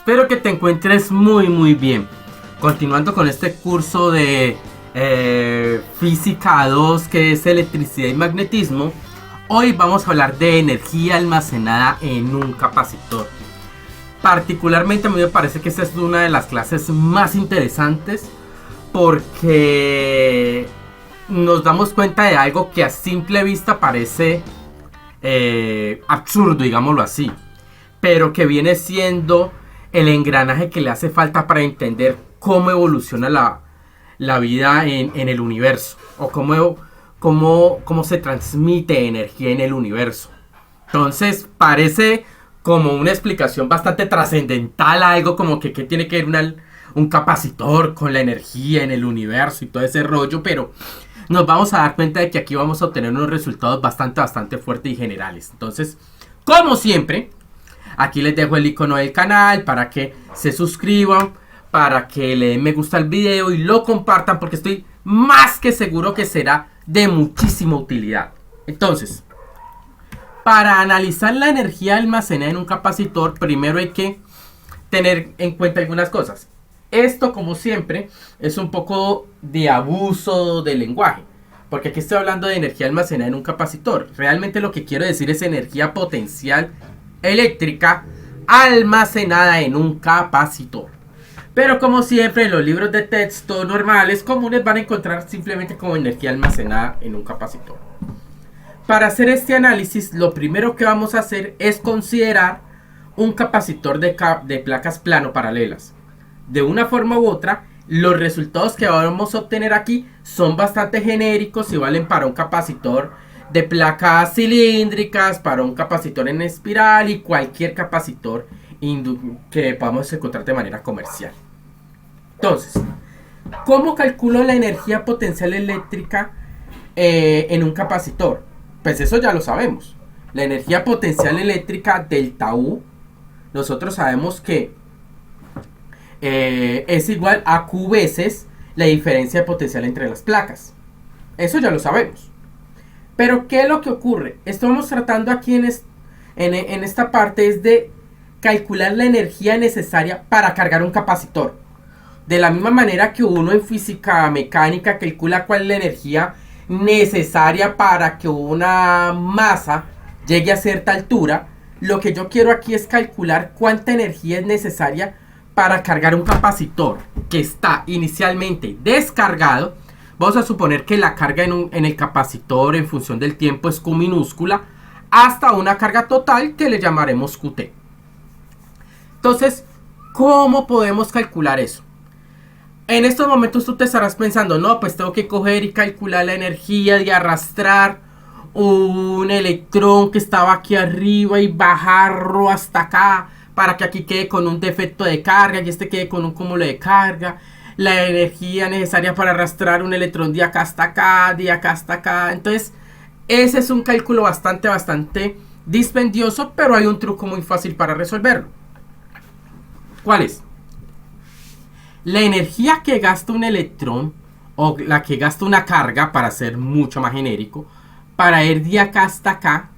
Espero que te encuentres muy bien. Continuando con este curso de Física 2, que es electricidad y magnetismo, hoy vamos a hablar de energía almacenada en un capacitor. Particularmente a mí me parece que esta es una de las clases más interesantes porque nos damos cuenta de algo que a simple vista parece absurdo, digámoslo así, pero que viene siendo el engranaje que le hace falta para entender cómo evoluciona la vida en el universo, o cómo se transmite energía en el universo. Entonces parece como una explicación bastante trascendental, algo como que tiene que ver un capacitor con la energía en el universo y todo ese rollo, pero nos vamos a dar cuenta de que aquí vamos a obtener unos resultados bastante fuertes y generales. Entonces, como siempre, aquí les dejo el icono del canal para que se suscriban, para que le den me gusta al video y lo compartan, porque estoy más que seguro que será de muchísima utilidad. Entonces, para analizar la energía almacenada en un capacitor, primero hay que tener en cuenta algunas cosas. Esto, como siempre, es un poco de abuso del lenguaje, porque aquí estoy hablando de energía almacenada en un capacitor. Realmente lo que quiero decir es energía potencial eléctrica almacenada en un capacitor. Pero como siempre, en los libros de texto normales comunes van a encontrar simplemente como energía almacenada en un capacitor. Para hacer este análisis, lo primero que vamos a hacer es considerar un capacitor de placas plano paralelas. De una forma u otra, los resultados que vamos a obtener aquí son bastante genéricos y valen para un capacitor de placas cilíndricas, para un capacitor en espiral y cualquier capacitor que podamos encontrar de manera comercial. Entonces, ¿cómo calculo la energía potencial eléctrica en un capacitor? Pues eso ya lo sabemos. La energía potencial eléctrica delta U, nosotros sabemos que es igual a Q veces la diferencia de potencial entre las placas. Eso ya lo sabemos. Pero ¿qué es lo que ocurre? Estamos tratando aquí en esta parte es de calcular la energía necesaria para cargar un capacitor. De la misma manera que uno en física mecánica calcula cuál es la energía necesaria para que una masa llegue a cierta altura, lo que yo quiero aquí es calcular cuánta energía es necesaria para cargar un capacitor que está inicialmente descargado. Vamos a suponer que la carga en el capacitor en función del tiempo es Q minúscula, hasta una carga total que le llamaremos QT. Entonces, ¿cómo podemos calcular eso? En estos momentos tú te estarás pensando, no, pues tengo que coger y calcular la energía de arrastrar un electrón que estaba aquí arriba y bajarlo hasta acá, para que aquí quede con un defecto de carga y este quede con un cúmulo de carga. La energía necesaria para arrastrar un electrón de acá hasta acá, de acá hasta acá. Entonces, ese es un cálculo bastante dispendioso, pero hay un truco muy fácil para resolverlo. ¿Cuál es? La energía que gasta un electrón, o la que gasta una carga, para ser mucho más genérico, para ir de acá hasta acá,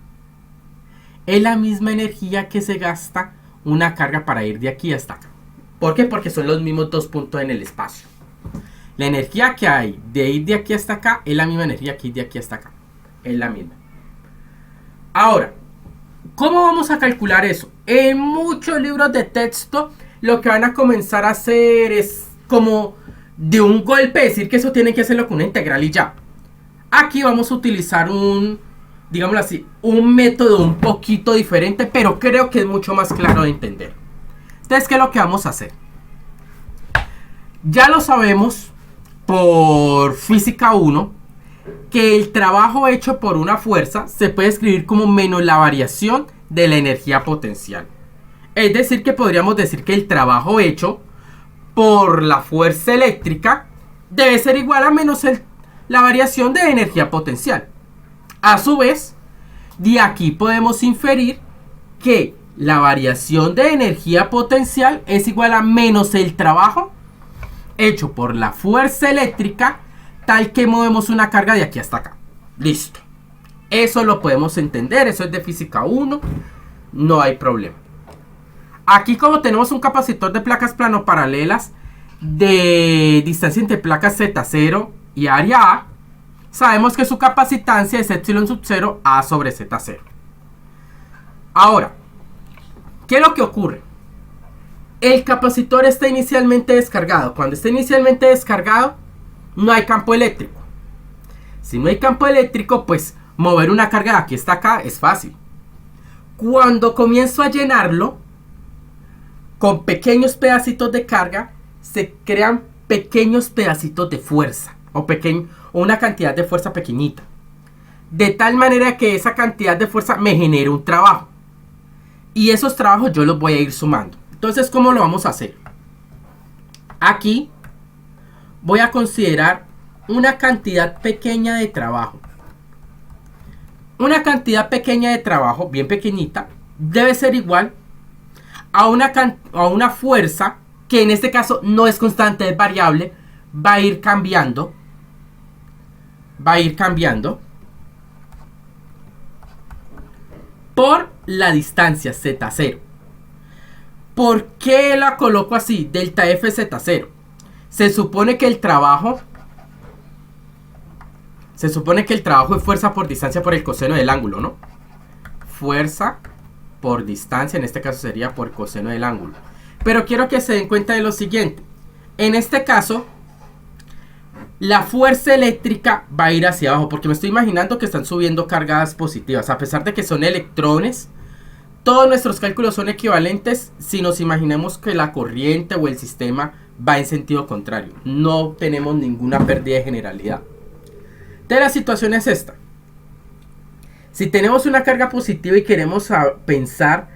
es la misma energía que se gasta una carga para ir de aquí hasta acá. ¿Por qué? Porque son los mismos dos puntos en el espacio. La energía que hay de ir de aquí hasta acá es la misma energía que ir de aquí hasta acá. Es la misma. Ahora, ¿cómo vamos a calcular eso? En muchos libros de texto lo que van a comenzar a hacer es como de un golpe decir que eso tienen que hacerlo con una integral y ya. Aquí vamos a utilizar digámoslo así, un método un poquito diferente, pero creo que es mucho más claro de entender. Entonces, ¿qué es lo que vamos a hacer? Ya lo sabemos por física 1 que el trabajo hecho por una fuerza se puede escribir como menos la variación de la energía potencial. Es decir, que podríamos decir que el trabajo hecho por la fuerza eléctrica debe ser igual a menos la variación de energía potencial. A su vez, de aquí podemos inferir que la variación de energía potencial es igual a menos el trabajo hecho por la fuerza eléctrica, tal que movemos una carga de aquí hasta acá. Listo. Eso lo podemos entender, eso es de física 1, no hay problema. Aquí como tenemos un capacitor de placas plano-paralelas de distancia entre placas Z0 y área A, sabemos que su capacitancia es epsilon sub 0 A sobre Z0. Ahora, ¿qué es lo que ocurre? El capacitor está inicialmente descargado. Cuando está inicialmente descargado, no hay campo eléctrico. Si no hay campo eléctrico, pues mover una carga de aquí hasta acá es fácil. Cuando comienzo a llenarlo con pequeños pedacitos de carga, se crean pequeños pedacitos de fuerza o una cantidad de fuerza pequeñita, de tal manera que esa cantidad de fuerza me genere un trabajo, y esos trabajos yo los voy a ir sumando. Entonces, ¿cómo lo vamos a hacer? Aquí voy a considerar una cantidad pequeña de trabajo. Una cantidad pequeña de trabajo, bien pequeñita, debe ser igual a una fuerza que en este caso no es constante, es variable, va a ir cambiando. Por la distancia Z0. ¿Por qué la coloco así? Delta F Z0. Se supone que el trabajo es fuerza por distancia por el coseno del ángulo, ¿no? Fuerza por distancia, en este caso sería por coseno del ángulo. Pero quiero que se den cuenta de lo siguiente. En este caso, la fuerza eléctrica va a ir hacia abajo, porque me estoy imaginando que están subiendo cargas positivas. A pesar de que son electrones, todos nuestros cálculos son equivalentes si nos imaginamos que la corriente o el sistema va en sentido contrario. No tenemos ninguna pérdida de generalidad. Entonces la situación es esta. Si tenemos una carga positiva y queremos pensar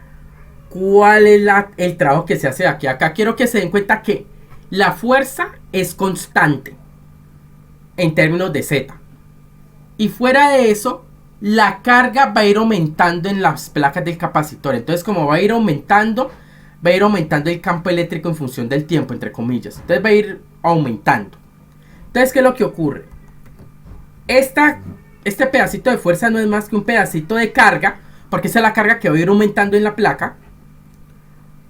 cuál es el trabajo que se hace de aquí a acá, quiero que se den cuenta que la fuerza es constante en términos de Z. Y fuera de eso, la carga va a ir aumentando en las placas del capacitor. Entonces, como va a ir aumentando el campo eléctrico en función del tiempo, entre comillas. Entonces va a ir aumentando. Entonces, ¿qué es lo que ocurre? Este pedacito de fuerza no es más que un pedacito de carga, porque esa es la carga que va a ir aumentando en la placa,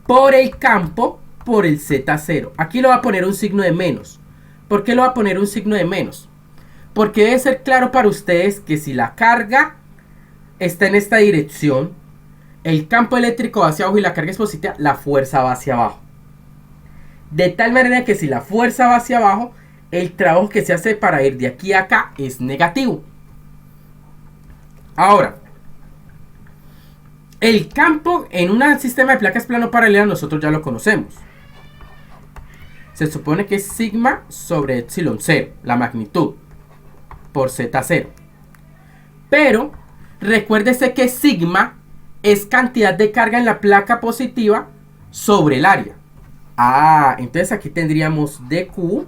por el campo, por el Z0. Aquí lo va a poner un signo de menos. ¿Por qué lo va a poner un signo de menos? Porque debe ser claro para ustedes que si la carga está en esta dirección, el campo eléctrico va hacia abajo y la carga es positiva, la fuerza va hacia abajo. De tal manera que si la fuerza va hacia abajo, el trabajo que se hace para ir de aquí a acá es negativo. Ahora, el campo en un sistema de placas plano paralelas nosotros ya lo conocemos. Se supone que es sigma sobre epsilon 0, la magnitud, por Z0. Pero recuérdese que sigma es cantidad de carga en la placa positiva sobre el área. Entonces aquí tendríamos dQ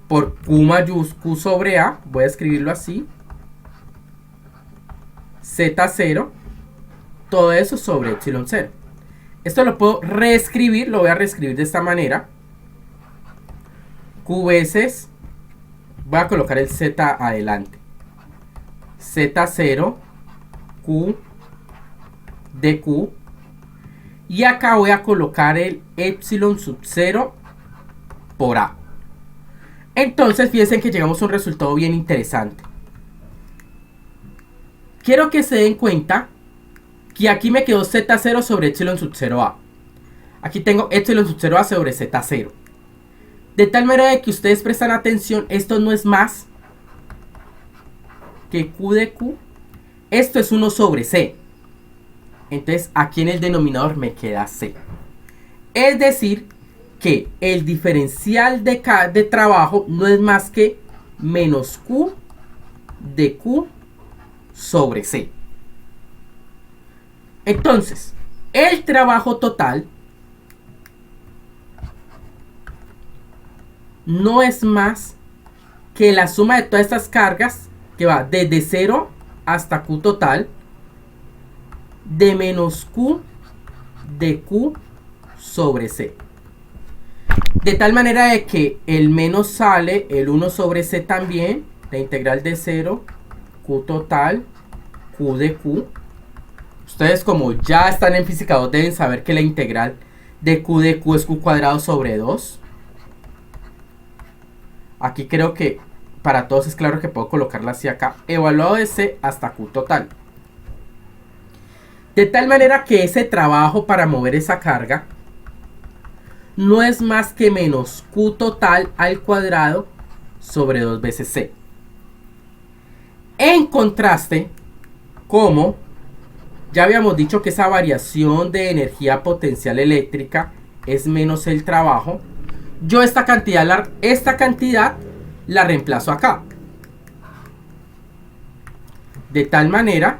por Q mayúsculo sobre A, voy a escribirlo así, Z0, todo eso sobre epsilon 0. Esto lo puedo reescribir, lo voy a reescribir de esta manera. Q veces, voy a colocar el Z adelante. Z0, Q, dQ. Y acá voy a colocar el epsilon sub 0 por A. Entonces, fíjense que llegamos a un resultado bien interesante. Quiero que se den cuenta que aquí me quedó Z0 sobre epsilon sub 0A. Aquí tengo epsilon sub 0A sobre Z0. De tal manera que ustedes prestan atención, esto no es más que Q de Q. Esto es 1 sobre C. Entonces aquí en el denominador me queda C. Es decir, que el diferencial de trabajo no es más que menos Q de Q sobre C. Entonces, el trabajo total no es más que la suma de todas estas cargas que va desde 0 hasta Q total de menos Q de Q sobre C. De tal manera de que el menos sale, el 1 sobre C también, la integral de 0, Q total, Q de Q, Ustedes, como ya están en física 2, deben saber que la integral de Q es Q cuadrado sobre 2. Aquí creo que para todos es claro que puedo colocarla así acá. Evaluado de C hasta Q total. De tal manera que ese trabajo para mover esa carga no es más que menos Q total al cuadrado sobre 2 veces C. En contraste, como ya habíamos dicho que esa variación de energía potencial eléctrica es menos el trabajo, yo esta cantidad la reemplazo acá. De tal manera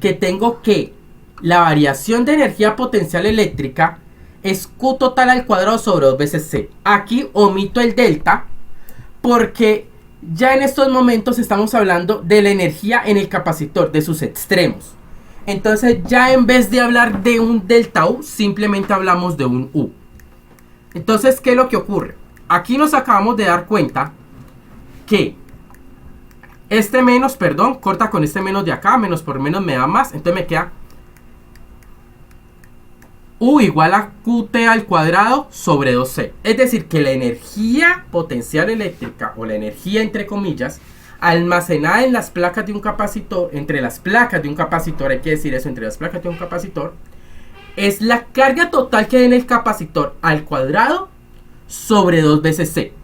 que tengo que la variación de energía potencial eléctrica es Q total al cuadrado sobre 2 veces C. Aquí omito el delta porque ya en estos momentos estamos hablando de la energía en el capacitor, de sus extremos. Entonces ya en vez de hablar de un delta U, simplemente hablamos de un U. Entonces, ¿qué es lo que ocurre? Aquí nos acabamos de dar cuenta que este menos, perdón, corta con este menos de acá, menos por menos me da más, entonces me queda U igual a QT al cuadrado sobre 2C. Es decir, que la energía potencial eléctrica, o la energía entre comillas, almacenada en las placas de un capacitor, entre las placas de un capacitor, hay que decir eso, entre las placas de un capacitor, es la carga total que hay en el capacitor al cuadrado sobre 2 veces C.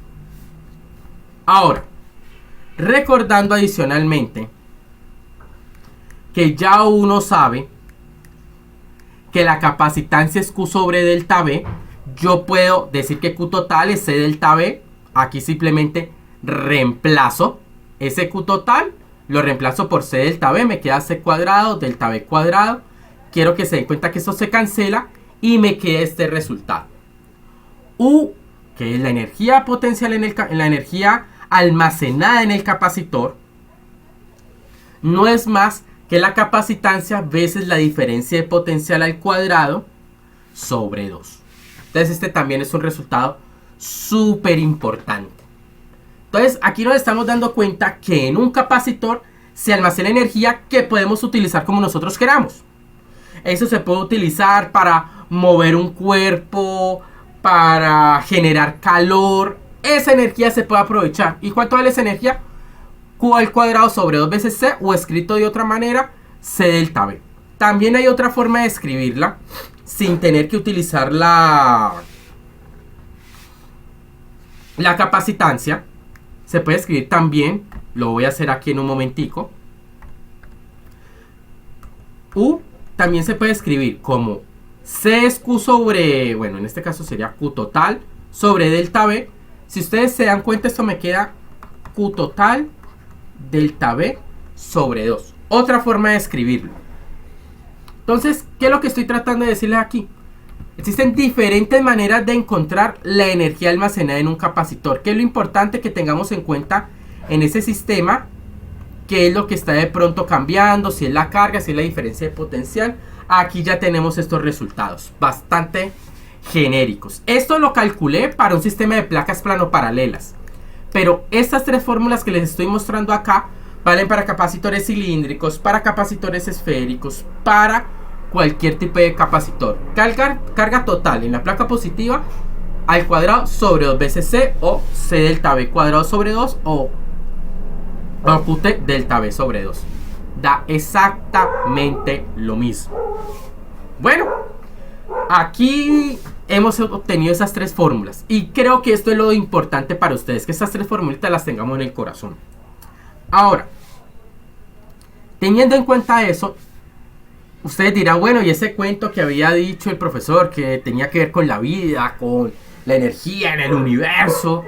Ahora, recordando adicionalmente que ya uno sabe que la capacitancia es Q sobre delta B, yo puedo decir que Q total es C delta B. Aquí simplemente reemplazo ese Q total, lo reemplazo por C delta B, me queda C cuadrado, delta B cuadrado. Quiero que se den cuenta que eso se cancela y me queda este resultado. U, que es la energía potencial en la energía almacenada en el capacitor, no es más que la capacitancia veces la diferencia de potencial al cuadrado sobre 2. Entonces este también es un resultado súper importante. Entonces aquí nos estamos dando cuenta que en un capacitor se almacena energía que podemos utilizar como nosotros queramos. Eso se puede utilizar para mover un cuerpo, para generar calor. Esa energía se puede aprovechar. ¿Y cuánto vale esa energía? Q al cuadrado sobre 2 veces C, o escrito de otra manera, C delta B. También hay otra forma de escribirla sin tener que utilizar la capacitancia. Se puede escribir también, lo voy a hacer aquí en un momentico. U también se puede escribir como C es Q sobre, bueno, en este caso sería Q total sobre delta B. Si ustedes se dan cuenta, esto me queda Q total delta B sobre 2. Otra forma de escribirlo. Entonces, ¿qué es lo que estoy tratando de decirles aquí? Existen diferentes maneras de encontrar la energía almacenada en un capacitor. ¿Qué es lo importante que tengamos en cuenta en ese sistema? ¿Qué es lo que está de pronto cambiando? Si es la carga, si es la diferencia de potencial. Aquí ya tenemos estos resultados bastante genéricos. Esto lo calculé para un sistema de placas plano-paralelas. Pero estas tres fórmulas que les estoy mostrando acá valen para capacitores cilíndricos, para capacitores esféricos, para cualquier tipo de capacitor. Carga total en la placa positiva al cuadrado sobre 2 veces C, o C delta B cuadrado sobre 2, o QT delta B sobre 2. Da exactamente lo mismo. Bueno, aquí hemos obtenido esas tres fórmulas y creo que esto es lo importante para ustedes, que estas tres formulitas las tengamos en el corazón. Ahora, teniendo en cuenta eso, ustedes dirán, bueno, y ese cuento que había dicho el profesor que tenía que ver con la vida, con la energía en el universo.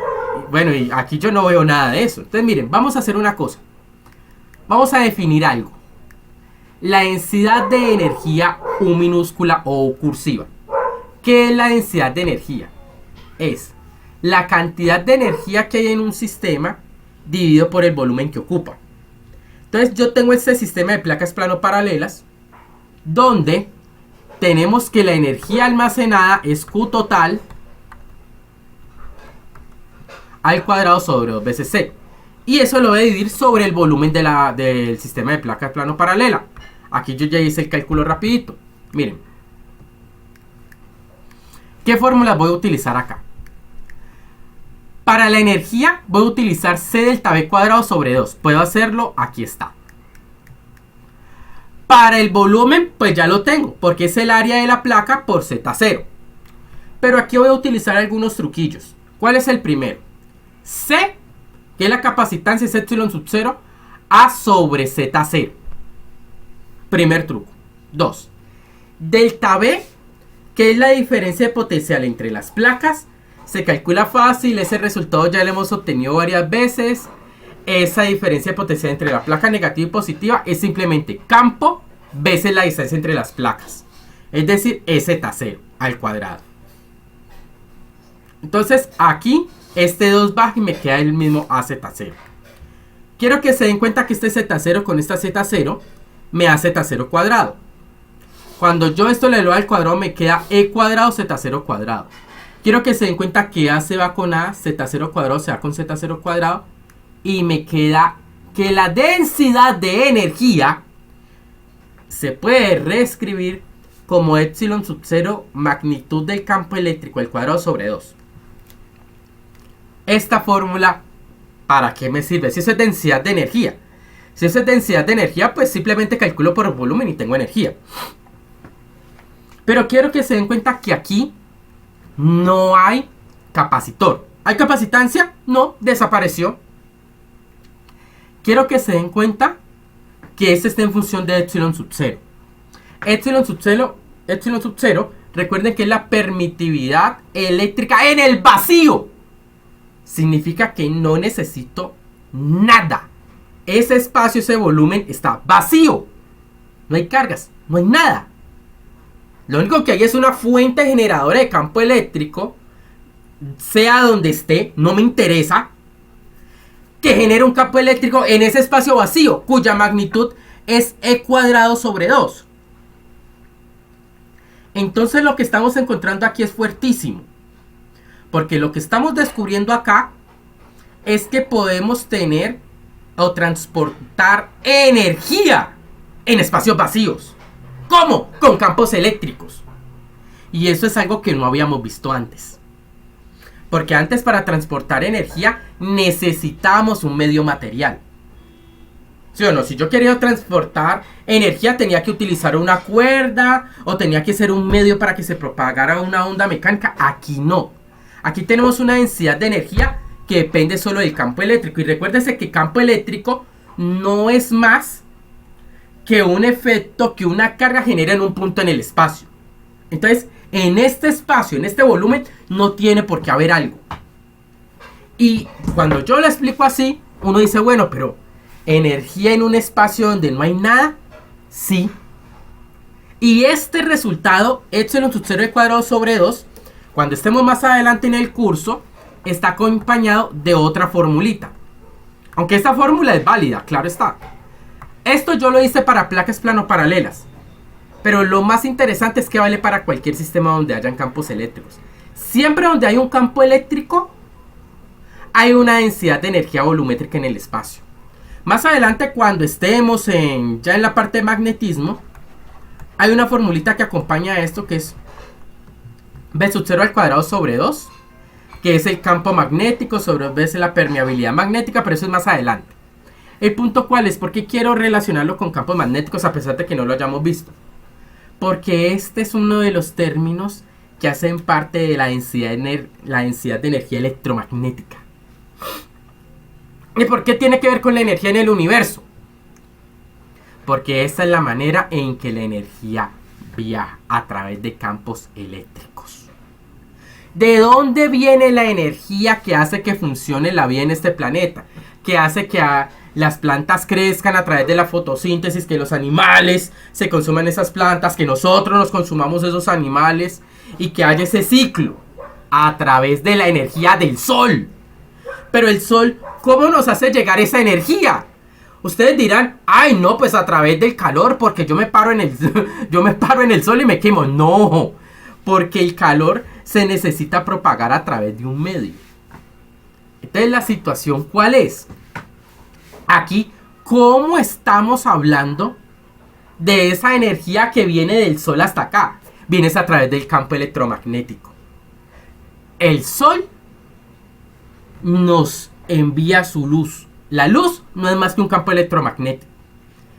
Bueno, y aquí yo no veo nada de eso. Entonces miren, vamos a hacer una cosa. Vamos a definir algo. La densidad de energía U minúscula o U cursiva. ¿Qué es la densidad de energía? Es la cantidad de energía que hay en un sistema dividido por el volumen que ocupa. Entonces yo tengo este sistema de placas plano-paralelas donde tenemos que la energía almacenada es Q total al cuadrado sobre 2 veces C. Y eso lo voy a dividir sobre el volumen del sistema de placas plano paralela. Aquí yo ya hice el cálculo rapidito. Miren. ¿Qué fórmulas voy a utilizar acá? Para la energía voy a utilizar C delta V cuadrado sobre 2. Puedo hacerlo, aquí está. Para el volumen, pues ya lo tengo, porque es el área de la placa por Z0. Pero aquí voy a utilizar algunos truquillos. ¿Cuál es el primero? C, que es la capacitancia, es epsilon sub 0, A sobre Z0. Primer truco. 2. Delta V, que es la diferencia de potencial entre las placas, se calcula fácil, ese resultado ya lo hemos obtenido varias veces. Esa diferencia de potencial entre la placa negativa y positiva es simplemente campo veces la distancia entre las placas. Es decir, Z0 al cuadrado. Entonces aquí este 2 baja y me queda el mismo AZ0. Quiero que se den cuenta que este Z0 con esta Z0 me da Z0 cuadrado. Cuando yo esto le doy al cuadrado me queda E cuadrado Z0 cuadrado. Quiero que se den cuenta que A se va con A, Z0 cuadrado se va con Z0 cuadrado. Y me queda que la densidad de energía se puede reescribir como epsilon sub 0 magnitud del campo eléctrico al cuadrado sobre 2. Esta fórmula, ¿para qué me sirve? Si eso es densidad de energía. Si eso es densidad de energía, pues simplemente calculo por volumen y tengo energía. Pero quiero que se den cuenta que aquí no hay capacitor. ¿Hay capacitancia? No, desapareció. Quiero que se den cuenta que este está en función de epsilon sub 0. Epsilon sub 0, recuerden que es la permitividad eléctrica en el vacío. Significa que no necesito nada. Ese espacio, ese volumen está vacío. No hay cargas, no hay nada. Lo único que hay es una fuente generadora de campo eléctrico, sea donde esté, no me interesa, que genera un campo eléctrico en ese espacio vacío, cuya magnitud es E cuadrado sobre 2. Entonces lo que estamos encontrando aquí es fuertísimo. Porque lo que estamos descubriendo acá es que podemos tener o transportar energía en espacios vacíos. ¿Cómo? Con campos eléctricos. Y eso es algo que no habíamos visto antes. Porque antes, para transportar energía necesitábamos un medio material. ¿Sí o no? Si yo quería transportar energía tenía que utilizar una cuerda o tenía que ser un medio para que se propagara una onda mecánica. Aquí no. Aquí tenemos una densidad de energía que depende solo del campo eléctrico. Y recuérdese que campo eléctrico no es más que un efecto que una carga genera en un punto en el espacio. Entonces, en este espacio, en este volumen, no tiene por qué haber algo. Y cuando yo lo explico así, uno dice, bueno, pero ¿energía en un espacio donde no hay nada? Sí. Y este resultado, epsilon sub 0 al cuadrado sobre 2, cuando estemos más adelante en el curso, está acompañado de otra formulita. Aunque esta fórmula es válida, claro está. Esto yo lo hice para placas plano paralelas. Pero lo más interesante es que vale para cualquier sistema donde hayan campos eléctricos. Siempre donde hay un campo eléctrico, hay una densidad de energía volumétrica en el espacio. Más adelante, cuando estemos ya en la parte de magnetismo, hay una formulita que acompaña a esto, que es B sub 0 al cuadrado sobre 2, que es el campo magnético sobre B es la permeabilidad magnética, pero eso es más adelante. El punto cuál es, porque quiero relacionarlo con campos magnéticos a pesar de que no lo hayamos visto. Porque este es uno de los términos que hacen parte de la densidad de energía electromagnética. ¿Y por qué tiene que ver con la energía en el universo? Porque esta es la manera en que la energía viaja a través de campos eléctricos. ¿De dónde viene la energía que hace que funcione la vida en este planeta? Que hace que las plantas crezcan a través de la fotosíntesis, que los animales se consuman esas plantas, que nosotros nos consumamos esos animales y que haya ese ciclo a través de la energía del sol. Pero el sol, ¿cómo nos hace llegar esa energía? Ustedes dirán, ay no, pues a través del calor, porque yo me paro en el sol y me quemo. No, porque el calor se necesita propagar a través de un medio. Entonces la situación, ¿cuál es? aquí, ¿cómo estamos hablando de esa energía que viene del Sol hasta acá? Viene a través del campo electromagnético. El Sol nos envía su luz. La luz no es más que un campo electromagnético.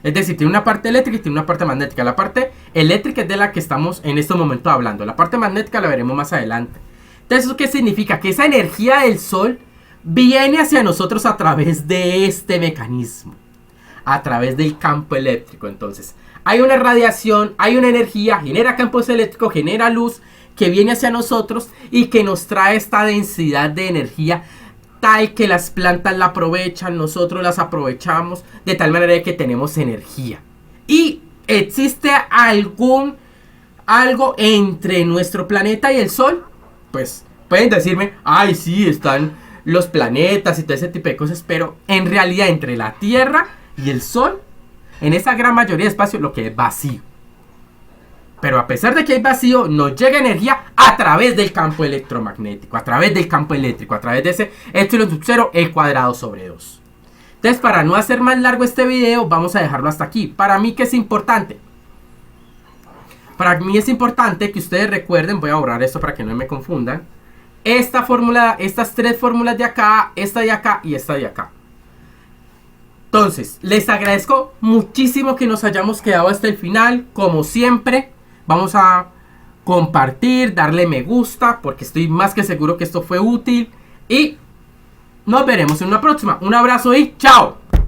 Es decir, tiene una parte eléctrica y tiene una parte magnética. La parte eléctrica es de la que estamos en este momento hablando. La parte magnética la veremos más adelante. Entonces, ¿eso qué significa? Que esa energía del Sol viene hacia nosotros a través de este mecanismo. A través del campo eléctrico. Entonces, hay una radiación, hay una energía, genera campos eléctricos, genera luz que viene hacia nosotros y que nos trae esta densidad de energía tal que las plantas la aprovechan, nosotros las aprovechamos, de tal manera que tenemos energía. Y existe algo entre nuestro planeta y el Sol. Pues pueden decirme, ay sí, están los planetas y todo ese tipo de cosas, pero en realidad entre la Tierra y el Sol, en esa gran mayoría de espacio, lo que es vacío. Pero a pesar de que hay vacío, nos llega energía a través del campo electromagnético, a través del campo eléctrico, a través de ese epsilon sub 0 e cuadrado sobre 2. Entonces, para no hacer más largo este video, vamos a dejarlo hasta aquí. Para mí, ¿qué es importante? Para mí es importante que ustedes recuerden, voy a borrar esto para que no me confundan, esta fórmula, estas tres fórmulas de acá, esta de acá y esta de acá. Entonces, les agradezco muchísimo que nos hayamos quedado hasta el final. Como siempre, vamos a compartir, darle me gusta, porque estoy más que seguro que esto fue útil. Y nos veremos en una próxima. Un abrazo y chao.